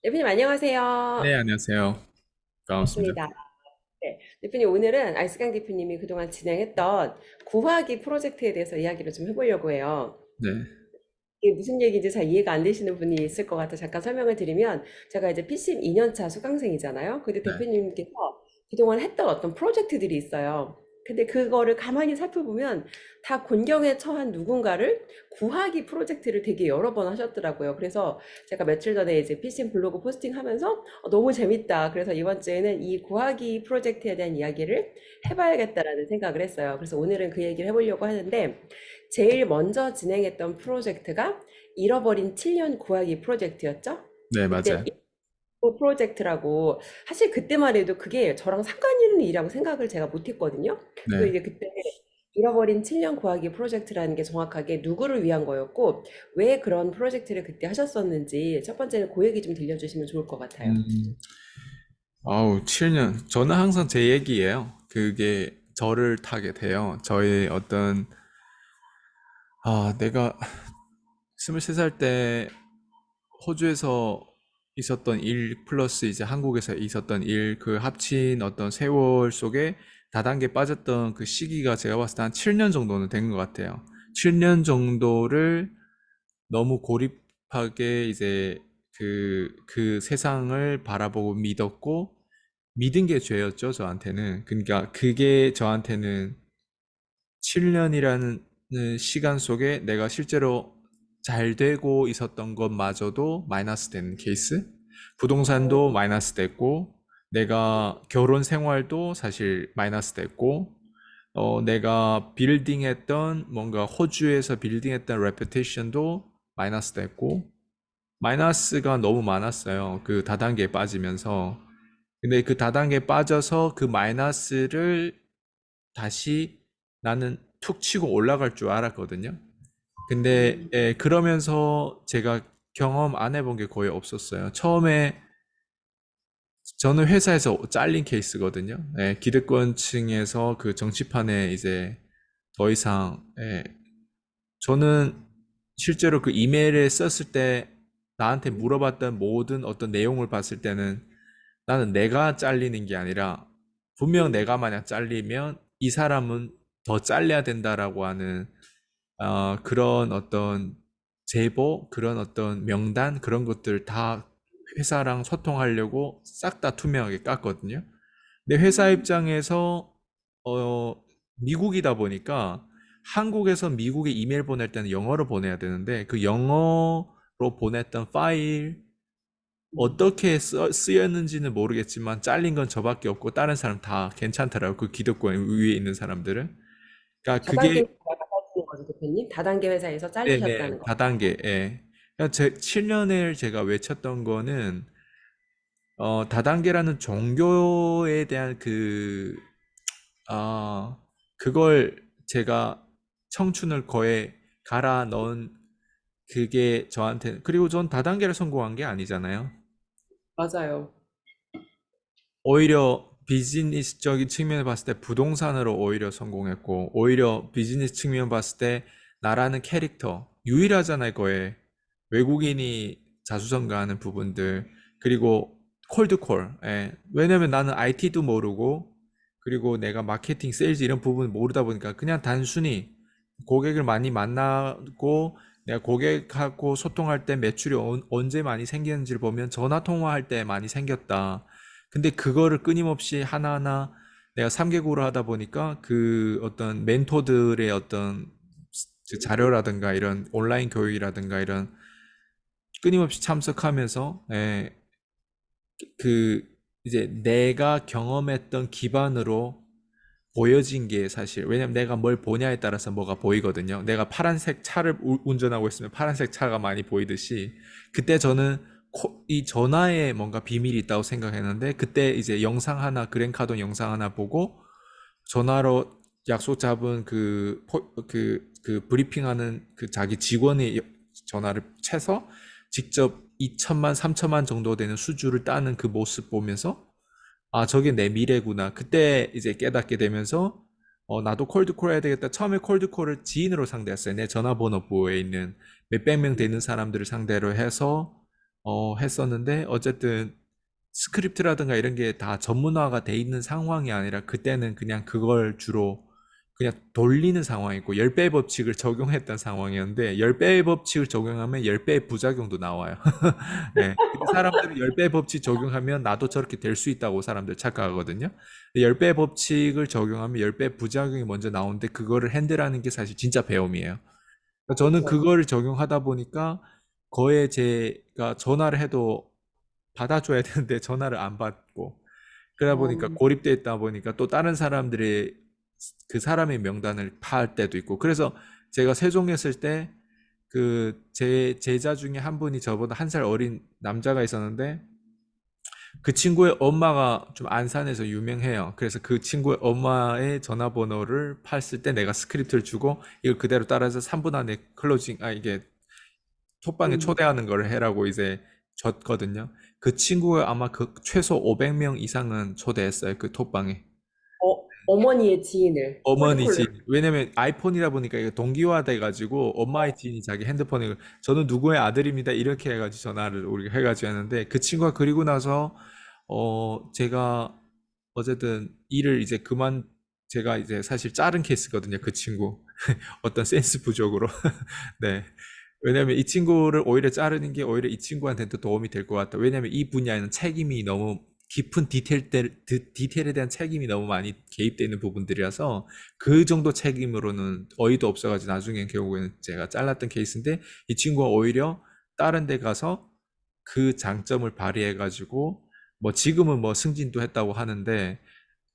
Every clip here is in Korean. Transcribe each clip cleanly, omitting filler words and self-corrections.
대표님 안녕하세요. 네, 안녕하세요. 반갑습니다. 반갑습니다. 네, 대표님 오늘은 알스강 대표님이 그동안 진행했던 구하기 프로젝트에 대해서 이야기를 좀 해보려고 해요. 네, 이게 무슨 얘기인지 잘 이해가 안 되시는 분이 있을 것 같아 잠깐 설명을 드리면 제가 이제 피심 2년차 수강생이잖아요. 근데 네. 대표님께서 그동안 했던 어떤 프로젝트들이 있어요. 근데 그거를 가만히 살펴보면 다 곤경에 처한 누군가를 구하기 프로젝트를 되게 여러 번 하셨더라고요. 그래서 제가 며칠 전에 이제 피심 블로그 포스팅하면서 너무 재밌다. 그래서 이번 주에는 이 구하기 프로젝트에 대한 이야기를 해봐야겠다라는 생각을 했어요. 그래서 오늘은 그 얘기를 해보려고 하는데 제일 먼저 진행했던 프로젝트가 잃어버린 7년 구하기 프로젝트였죠. 네, 그때 맞아요. 이 프로젝트라고 사실 그때만 해도 그게 저랑 상관 있는 일이라고 생각을 제가 못했거든요. 그래서 네. 이제 그때 잃어버린 7년 구하기 프로젝트라는 게 정확하게 누구를 위한 거였고 왜 그런 프로젝트를 그때 하셨었는지 첫 번째는 그 얘기 좀 들려주시면 좋을 것 같아요. 음, 아우, 7년. 저는 항상 제 얘기예요. 그게 저를 타게 돼요. 저의 어떤, 내가 23살 때 호주에서 있었던 일 플러스 이제 한국에서 있었던 일, 그 합친 어떤 세월 속에 다단계 빠졌던 그 시기가 제가 봤을 때 한 7년 정도는 된 것 같아요. 7년 정도를 너무 고립하게 이제 그 세상을 바라보고 믿었고, 믿은 게 죄였죠, 저한테는. 그러니까 그게 저한테는 7년이라는 시간 속에 내가 실제로 잘 되고 있었던 것마저도 마이너스 되는 케이스? 부동산도 마이너스 됐고, 내가 결혼 생활도 사실 마이너스 됐고, 내가 빌딩했던 뭔가 호주에서 빌딩했던 레pu테이션도 마이너스 됐고 마이너스가 너무 많았어요. 그 다단계에 빠지면서. 근데 그 다단계에 빠져서 그 마이너스를 다시 나는 툭 치고 올라갈 줄 알았거든요. 근데 음, 그러면서 제가 경험 안 해본 게 거의 없었어요. 처음에 저는 회사에서 잘린 케이스거든요. 기득권층에서 그 정치판에 이제 더 이상 저는 실제로 그 이메일을 썼을 때 나한테 물어봤던 모든 어떤 내용을 봤을 때는 나는 내가 잘리는 게 아니라 분명 음, 내가 만약 잘리면 이 사람은 더 잘려야 된다라고 하는 그런 어떤 제보, 그런 어떤 명단 그런 것들 다 회사랑 소통하려고 싹 다 투명하게 깠거든요. 근데 회사 음. 입장에서 어, 미국이다 보니까 한국에서 미국에 이메일 보낼 때는 영어로 보내야 되는데 그 영어로 보냈던 파일 어떻게 쓰였는지는 모르겠지만 잘린 건 저밖에 없고 다른 사람 다 괜찮더라고 그 기득권 위에 있는 사람들은 그러니까 다단계 그게 회사가 나가시는 거죠, 대표님? 다단계 회사에서 네네 잘리셨다는 거. 다단계 그러니까 제 7년을 제가 외쳤던 거는 다단계라는 종교에 대한 아, 그걸 제가 청춘을 거에 갈아 넣은 그게 저한테, 그리고 전 다단계를 성공한 게 아니잖아요. 맞아요. 오히려 비즈니스적인 측면을 봤을 때 부동산으로 오히려 성공했고, 오히려 비즈니스 측면 봤을 때 나라는 캐릭터, 유일하잖아요, 거에. 외국인이 자수성가하는 부분들, 그리고 콜드콜, 왜냐면 나는 IT도 모르고, 그리고 내가 마케팅, 세일즈 이런 부분을 모르다 보니까 그냥 단순히 고객을 많이 만나고, 내가 고객하고 소통할 때 매출이 언제 많이 생기는지를 보면 전화 통화할 때 많이 생겼다. 근데 그거를 끊임없이 하나하나 내가 3개국으로 하다 보니까 그 어떤 멘토들의 어떤 자료라든가 이런 온라인 교육이라든가 이런 끊임없이 참석하면서 그 이제 내가 경험했던 기반으로 보여진 게 사실 왜냐면 내가 뭘 보냐에 따라서 뭐가 보이거든요. 내가 파란색 차를 운전하고 있으면 파란색 차가 많이 보이듯이 그때 저는 이 전화에 뭔가 비밀이 있다고 생각했는데 그때 이제 영상 하나 그랜카돈 영상 하나 보고 전화로 약속 잡은 그 브리핑하는 그 자기 직원의 전화를 채서 직접 2천만, 3천만 정도 되는 수주를 따는 그 모습 보면서 아, 저게 내 미래구나. 그때 이제 깨닫게 되면서, 나도 콜드콜 해야 되겠다. 처음에 콜드콜을 지인으로 상대했어요. 내 전화번호부에 있는 몇백 명 되는 사람들을 상대로 해서, 했었는데 어쨌든 스크립트라든가 이런 게 다 전문화가 돼 있는 상황이 아니라 그때는 그냥 그걸 주로 그냥 돌리는 상황이고 10배의 법칙을 적용했던 상황이었는데 10배의 법칙을 적용하면 10배의 부작용도 나와요. 네. 근데 사람들은 10배의 법칙 적용하면 나도 저렇게 될 수 있다고 사람들 착각하거든요. 10배의 법칙을 적용하면 10배의 부작용이 먼저 나오는데 그거를 핸들하는 게 사실 진짜 배움이에요. 그러니까 저는 그렇죠. 그거를 적용하다 보니까 거의 제가 전화를 해도 받아줘야 되는데 전화를 안 받고 그러다 보니까 음, 고립돼 있다 보니까 또 다른 사람들이 그 사람의 명단을 파할 때도 있고 그래서 제가 세종했을 때 그 제 제자 중에 한 분이 저보다 한 살 어린 남자가 있었는데 그 친구의 엄마가 좀 안산에서 유명해요. 그래서 그 친구의 엄마의 전화번호를 팠을 때 내가 스크립트를 주고 이걸 그대로 따라서 3분 안에 클로징 이게 톡방에 음. 초대하는 걸 해라고 이제 줬거든요. 그 친구가 아마 그 최소 500명 이상은 초대했어요. 그 톡방에. 어머니의 지인을 어머니 콜드콜로. 지인. 왜냐면 아이폰이다 보니까 이게 동기화돼 가지고 엄마의 지인이 자기 핸드폰에 저는 누구의 아들입니다. 이렇게 해가지고 전화를 우리가 해가지고 했는데 그 친구가 그리고 나서 제가 어쨌든 일을 이제 그만 제가 이제 사실 자른 케이스거든요. 그 친구. 어떤 센스 부족으로. 네. 왜냐면 이 친구를 오히려 자르는 게 오히려 이 친구한테 더 도움이 될 것 같다. 왜냐면 이 분야에는 책임이 너무 깊은 디테일에 대한 책임이 너무 많이 개입되어 있는 부분들이라서 그 정도 책임으로는 어이도 없어가지고 나중에 결국에는 제가 잘랐던 케이스인데 이 친구가 오히려 다른 데 가서 그 장점을 발휘해가지고 뭐 지금은 뭐 승진도 했다고 하는데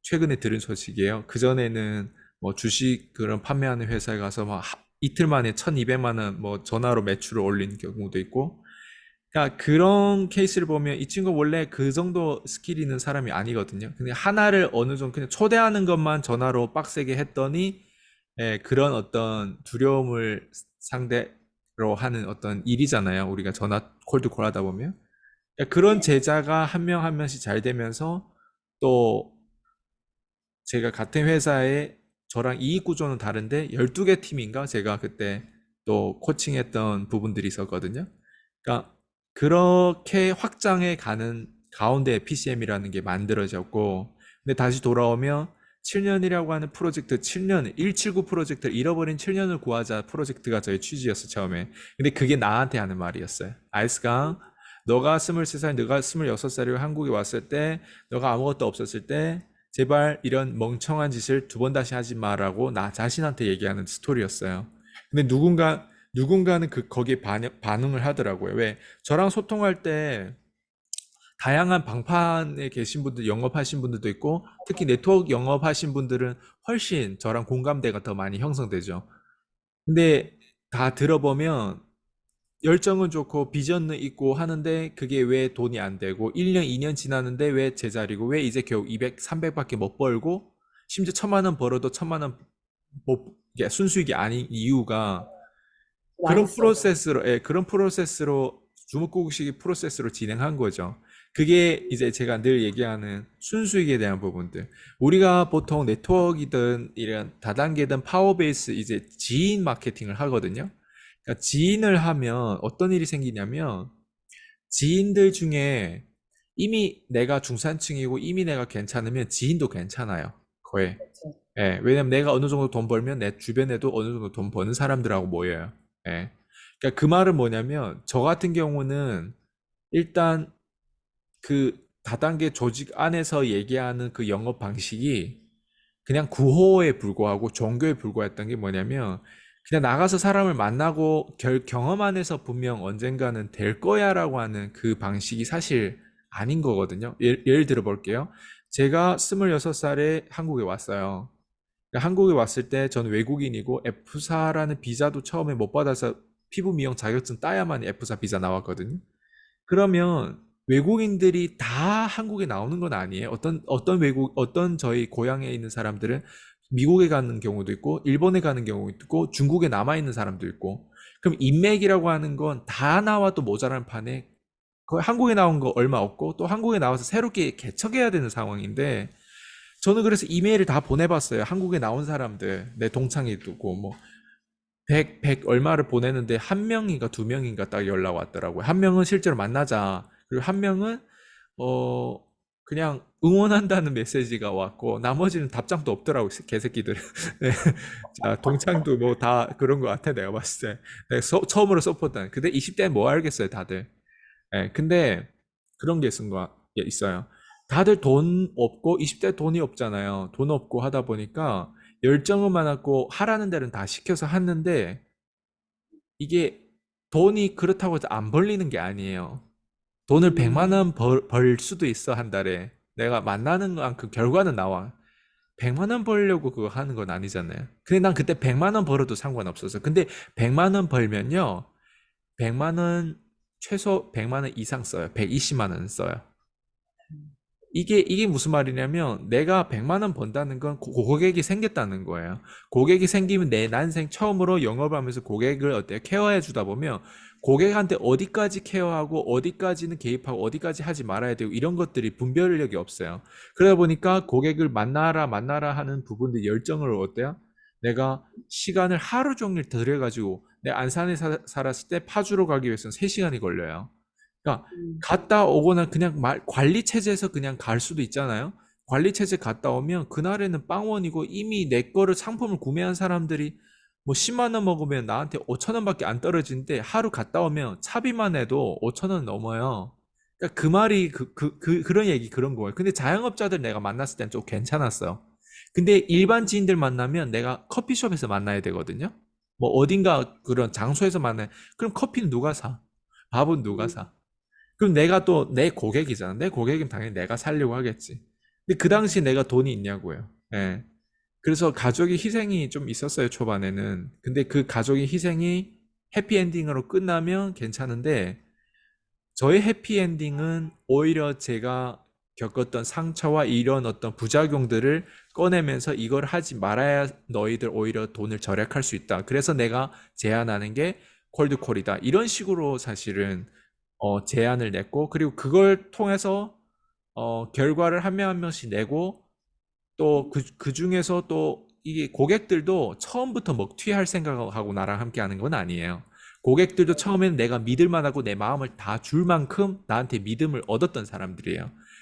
최근에 들은 소식이에요. 그전에는 뭐 주식 그런 판매하는 회사에 가서 막 이틀 만에 1200만 원 뭐 전화로 매출을 올린 경우도 있고 그러니까 그런 케이스를 보면 이 친구 원래 그 정도 스킬 있는 사람이 아니거든요. 그냥 하나를 어느 정도 그냥 초대하는 것만 전화로 빡세게 했더니 그런 어떤 두려움을 상대로 하는 어떤 일이잖아요. 우리가 전화 콜드 하다 보면. 그러니까 그런 제자가 한 명 한 명씩 잘 되면서 또 제가 같은 회사에 저랑 이익 구조는 다른데 12개 팀인가 제가 그때 또 코칭했던 부분들이 있었거든요. 그러니까 그렇게 확장해 가는 가운데 PCM이라는 게 만들어졌고 근데 다시 돌아오면 7년이라고 하는 프로젝트 7년 179 프로젝트를 잃어버린 7년을 구하자 프로젝트가 저의 취지였어 처음에. 근데 그게 나한테 하는 말이었어요. 아이스강 너가 23살, 너가 26살이고 한국에 왔을 때 너가 아무것도 없었을 때 제발 이런 멍청한 짓을 두 번 다시 하지 마라고 나 자신한테 얘기하는 스토리였어요. 근데 누군가는 거기에 반응을 하더라고요. 왜? 저랑 소통할 때 다양한 방판에 계신 분들, 영업하신 분들도 있고, 특히 네트워크 영업하신 분들은 훨씬 저랑 공감대가 더 많이 형성되죠. 근데 다 들어보면 열정은 좋고 비전은 있고 하는데 그게 왜 돈이 안 되고 1년, 2년 지났는데 왜 제자리고 왜 이제 겨우 200, 300밖에 못 벌고 심지어 1000만 원 벌어도 1000만 원 이게 순수익이 아닌 이유가 그런 맛있어서. 프로세스로 그런 프로세스로 주먹구구식의 프로세스로 진행한 거죠. 그게 이제 제가 늘 얘기하는 순수익에 대한 부분들. 우리가 보통 네트워크이든 이런 다단계든 파워베이스 이제 지인 마케팅을 하거든요. 그러니까 지인을 하면 어떤 일이 생기냐면 지인들 중에 이미 내가 중산층이고 이미 내가 괜찮으면 지인도 괜찮아요. 거의. 그렇죠. 예, 왜냐면 내가 어느 정도 돈 벌면 내 주변에도 어느 정도 돈 버는 사람들하고 모여요. 예. 그러니까 그 말은 뭐냐면 저 같은 경우는 일단 그 다단계 조직 안에서 얘기하는 그 영업 방식이 그냥 구호에 불과하고 종교에 불과했던 게 뭐냐면 그냥 나가서 사람을 만나고 경험 안에서 분명 언젠가는 될 거야라고 하는 그 방식이 사실 아닌 거거든요. 예를 들어 볼게요. 제가 26살에 한국에 왔어요. 그러니까 한국에 왔을 때 저는 외국인이고 F사라는 비자도 처음에 못 받아서 피부 미용 자격증 따야만 F사 비자 나왔거든요. 그러면 외국인들이 다 한국에 나오는 건 아니에요. 어떤 저희 고향에 있는 사람들은 미국에 가는 경우도 있고, 일본에 가는 경우도 있고, 중국에 남아있는 사람도 있고. 그럼 인맥이라고 하는 건 다 나와도 모자란 판에 거의 한국에 나온 거 얼마 없고, 또 한국에 나와서 새롭게 개척해야 되는 상황인데, 저는 그래서 이메일을 다 보내봤어요. 한국에 나온 사람들, 내 동창이 두고, 뭐, 100 얼마를 보내는데 한 명인가 두 명인가 딱 연락 왔더라고요. 한 명은 실제로 만나자. 그리고 한 명은 어 그냥 응원한다는 메시지가 왔고 나머지는 답장도 없더라고 개새끼들. 네. 자, 동창도 뭐 다 그런 것 같아 내가 봤을 때. 내가 처음으로 서포트한. 근데 20대는 뭐 알겠어요 다들. 예, 근데 그런 게 있어요. 다들 돈 없고 20대 돈이 없잖아요. 돈 없고 하다 보니까 열정은 많았고 하라는 데는 다 시켜서 했는데 이게 돈이 그렇다고 해서 안 벌리는 게 아니에요. 돈을 100만 음, 원 벌 수도 있어 한 달에. 내가 만나는 만큼 결과는 나와. 100만 원 벌려고 그거 하는 건 아니잖아요. 근데 난 그때 100만 원 벌어도 상관없었어. 근데 100만 원 벌면요. 100만 원 최소 100만 원 이상 써요. 120만 원 써요. 이게 무슨 말이냐면 내가 100만 원 번다는 건 고객이 생겼다는 거예요. 고객이 생기면 내 난생 처음으로 영업하면서 고객을 어때요? 케어해 주다 보면 고객한테 어디까지 케어하고 어디까지는 개입하고 어디까지 하지 말아야 되고 이런 것들이 분별력이 없어요. 그러다 보니까 고객을 만나라 하는 부분들 열정을 어때요? 내가 시간을 하루 종일 들여가지고 내 안산에 살았을 때 파주로 가기 위해서는 3시간이 걸려요. 그러니까 음, 갔다 오거나 그냥 관리 체제에서 그냥 갈 수도 있잖아요. 관리 체제 갔다 오면 그날에는 빵원이고 이미 내 거를 상품을 구매한 사람들이 뭐 10만 원 먹으면 나한테 5천 원밖에 안 떨어지는데 하루 갔다 오면 차비만 해도 5천 원 넘어요. 그러니까 그 말이 그런 얘기 그런 거예요. 근데 자영업자들 내가 만났을 땐 좀 괜찮았어요. 근데 일반 지인들 만나면 내가 커피숍에서 만나야 되거든요. 뭐 어딘가 그런 장소에서 만나요. 그럼 커피는 누가 사? 밥은 누가 음, 사? 그럼 내가 또 내 고객이잖아. 내 고객이면 당연히 내가 살려고 하겠지. 근데 그 당시 내가 돈이 있냐고요. 예. 그래서 가족의 희생이 좀 있었어요, 초반에는. 근데 그 가족의 희생이 해피엔딩으로 끝나면 괜찮은데, 저의 해피엔딩은 오히려 제가 겪었던 상처와 이런 어떤 부작용들을 꺼내면서 이걸 하지 말아야 너희들 오히려 돈을 절약할 수 있다. 그래서 내가 제안하는 게 콜드콜이다. 이런 식으로 사실은 제안을 냈고, 그리고 그걸 통해서 결과를 한 명 한 명씩 내고, 또 그 중에서 또 이게 고객들도 처음부터 먹튀할 생각하고 나랑 함께 하는 건 아니에요. 고객들도 처음에는 내가 믿을 만하고 내 마음을 다 줄 만큼 나한테 믿음을 얻었던 사람들이에요.